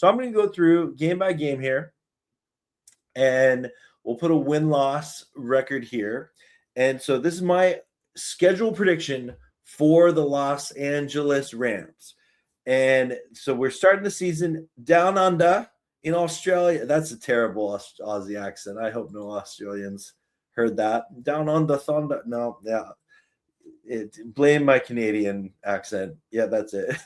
So I'm going to go through game by game here, and we'll put a win-loss record here. And so this is my schedule prediction for the Los Angeles Rams. And so we're starting the season down under in Australia. That's a terrible Aussie accent. I hope no Australians heard that. Down on the thunder. No, yeah. Blame my Canadian accent. Yeah, that's it.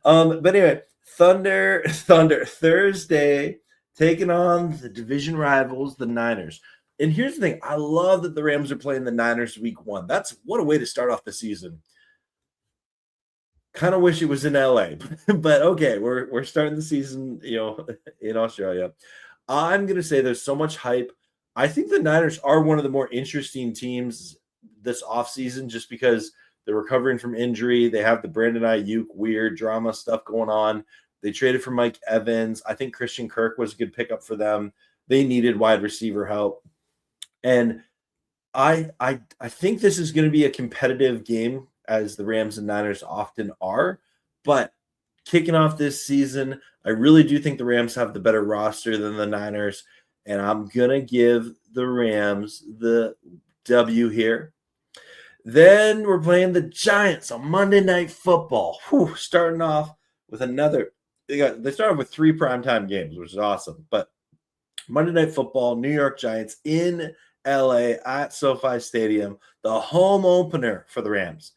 But anyway, Thunder Thursday taking on the division rivals, the Niners. And here's the thing: I love that the Rams are playing the Niners week 1. That's what a way to start off the season. Kind of wish it was in LA, but okay, we're starting the season, in Australia. I'm gonna say there's so much hype. I think the Niners are one of the more interesting teams this offseason just because they're recovering from injury. They have the Brandon Ayuk weird drama stuff going on. They traded for Mike Evans. I think Christian Kirk was a good pickup for them. They needed wide receiver help. And I think this is going to be a competitive game, as the Rams and Niners often are. But kicking off this season, I really do think the Rams have the better roster than the Niners. And I'm going to give the Rams the W here. Then we're playing the Giants on Monday Night Football. Starting off with another. They started with 3 primetime games, which is awesome. But Monday Night Football, New York Giants in LA at SoFi Stadium, the home opener for the Rams.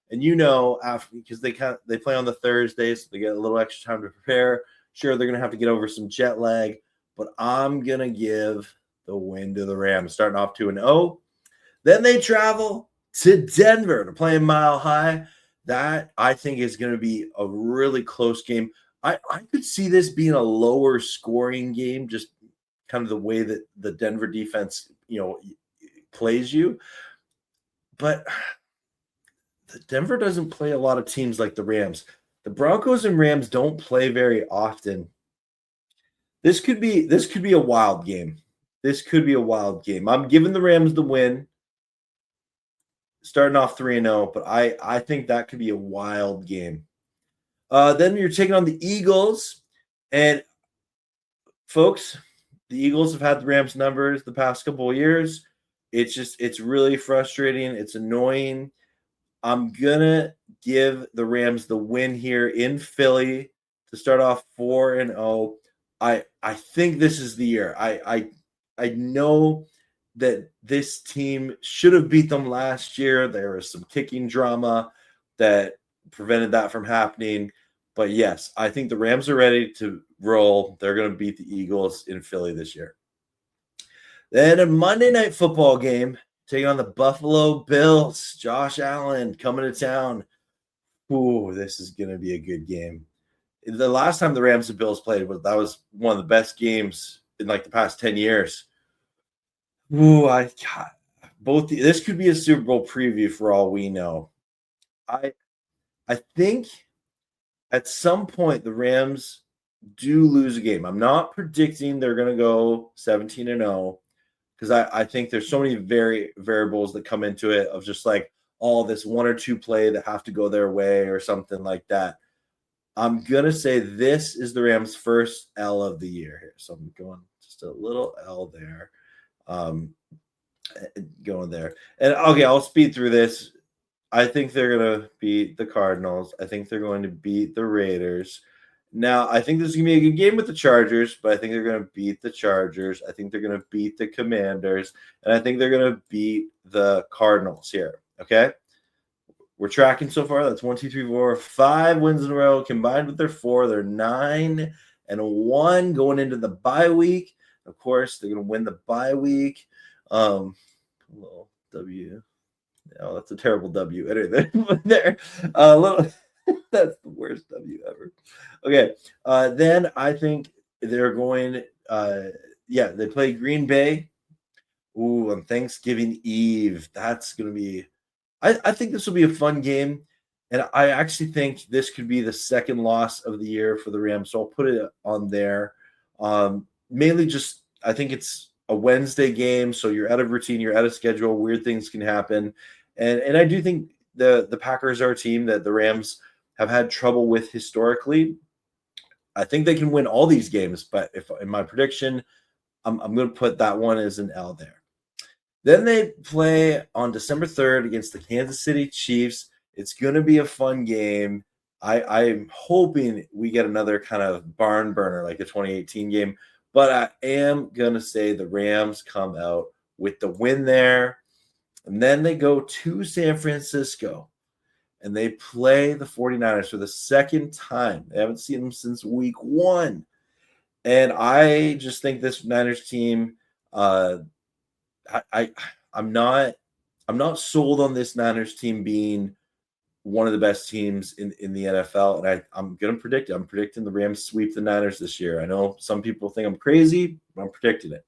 And after, because they play on the Thursdays, so they get a little extra time to prepare. Sure, they're going to have to get over some jet lag, but I'm going to give the win to the Rams, starting off 2-0. Then they travel to Denver to play Mile High. That, I think, is going to be a really close game. I could see this being a lower scoring game, just kind of the way that the Denver defense, plays you. But the Denver doesn't play a lot of teams like the Rams. The Broncos and Rams don't play very often. This could be a wild game. This could be a wild game. I'm giving the Rams the win, starting off 3-0, but I think that could be a wild game. Then you're taking on the Eagles, and folks, the Eagles have had the Rams numbers the past couple of years. It's really frustrating. It's annoying. I'm gonna give the Rams the win here in Philly to start off 4-0. I think this is the year. I know that this team should have beat them last year. There was some kicking drama that prevented that from happening. But yes, I think the Rams are ready to roll. They're going to beat the Eagles in Philly this year. Then a Monday Night Football game, taking on the Buffalo Bills. Josh Allen coming to town. Ooh, this is going to be a good game. The last time the Rams and Bills played, that was one of the best games in like the past 10 years. Ooh, this could be a Super Bowl preview for all we know. I think at some point the Rams do lose a game. I'm not predicting they're going to go 17-0 because I think there's so many variables that come into it of just like all this 1 or 2 play that have to go their way or something like that. I'm going to say this is the Rams' first L of the year here. So I'm going just a little L there. Going there. And okay, I'll speed through this. I think they're going to beat the Cardinals. I think they're going to beat the Raiders. Now, I think this is going to be a good game with the Chargers, but I think they're going to beat the Chargers. I think they're going to beat the Commanders, and I think they're going to beat the Cardinals here, okay? We're tracking so far. That's 1, 2, 3, 4, 5 wins in a row. Combined with their 4, they're 9-1 going into the bye week. Of course, they're going to win the bye week. Little W. Oh, that's a terrible W. Anyway, there. That's the worst W ever. Okay. Then I think they're going. They play Green Bay. Ooh, on Thanksgiving Eve. That's going to be. I think this will be a fun game, and I actually think this could be the second loss of the year for the Rams. So I'll put it on there. Mainly just I think it's a Wednesday game, so you're out of routine, you're out of schedule. Weird things can happen, and I do think the Packers are a team that the Rams have had trouble with historically. I think they can win all these games, but if in my prediction, I'm going to put that one as an L there. Then they play on December 3rd against the Kansas City Chiefs. It's going to be a fun game. I'm hoping we get another kind of barn burner like the 2018 game, but I am going to say the Rams come out with the win there. And then they go to San Francisco and they play the 49ers for the second time. They haven't seen them since week 1. And I just think this Niners team, I'm not sold on this Niners team being one of the best teams in the NFL. And I'm going to predict it. I'm predicting the Rams sweep the Niners this year. I know some people think I'm crazy, but I'm predicting it.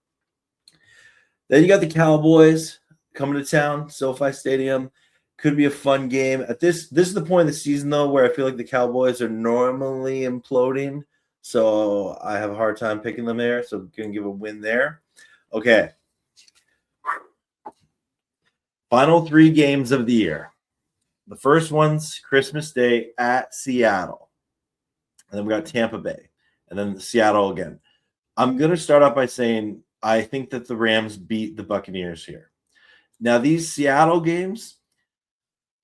Then you got the Cowboys coming to town, SoFi Stadium. Could be a fun game. At this is the point of the season, though, where I feel like the Cowboys are normally imploding. So I have a hard time picking them there. So I'm going to give a win there. Okay. Final 3 games of the year. The first one's Christmas Day at Seattle. And then we got Tampa Bay. And then Seattle again. I'm going to start off by saying I think that the Rams beat the Buccaneers here. Now, these Seattle games,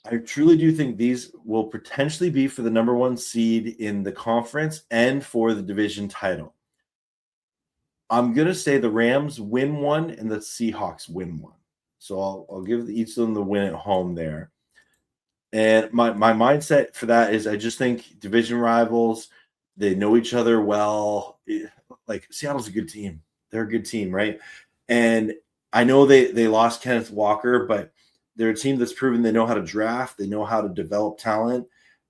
I truly do think these will potentially be for the number 1 seed in the conference and for the division title. I'm going to say the Rams win 1 and the Seahawks win 1. So I'll give each of them the win at home there. And my mindset for that is I just think division rivals, they know each other well. Like Seattle's a good team. They're a good team, right? And I know they lost Kenneth Walker, but they're a team that's proven they know how to draft. They know how to develop talent.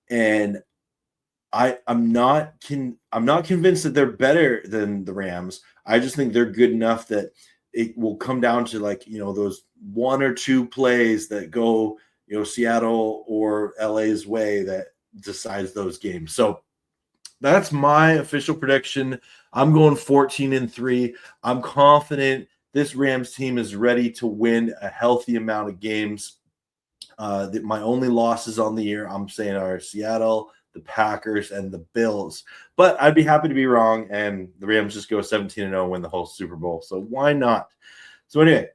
And I'm not convinced that they're better than the Rams. I just think they're good enough that it will come down to those 1 or 2 plays that go, Seattle or LA's way that decides those games. So that's my official prediction. I'm going 14-3. I'm confident this Rams team is ready to win a healthy amount of games. My only losses on the year, I'm saying, are Seattle, the Packers, and the Bills. But I'd be happy to be wrong, and the Rams just go 17-0 and win the whole Super Bowl. So why not? So anyway,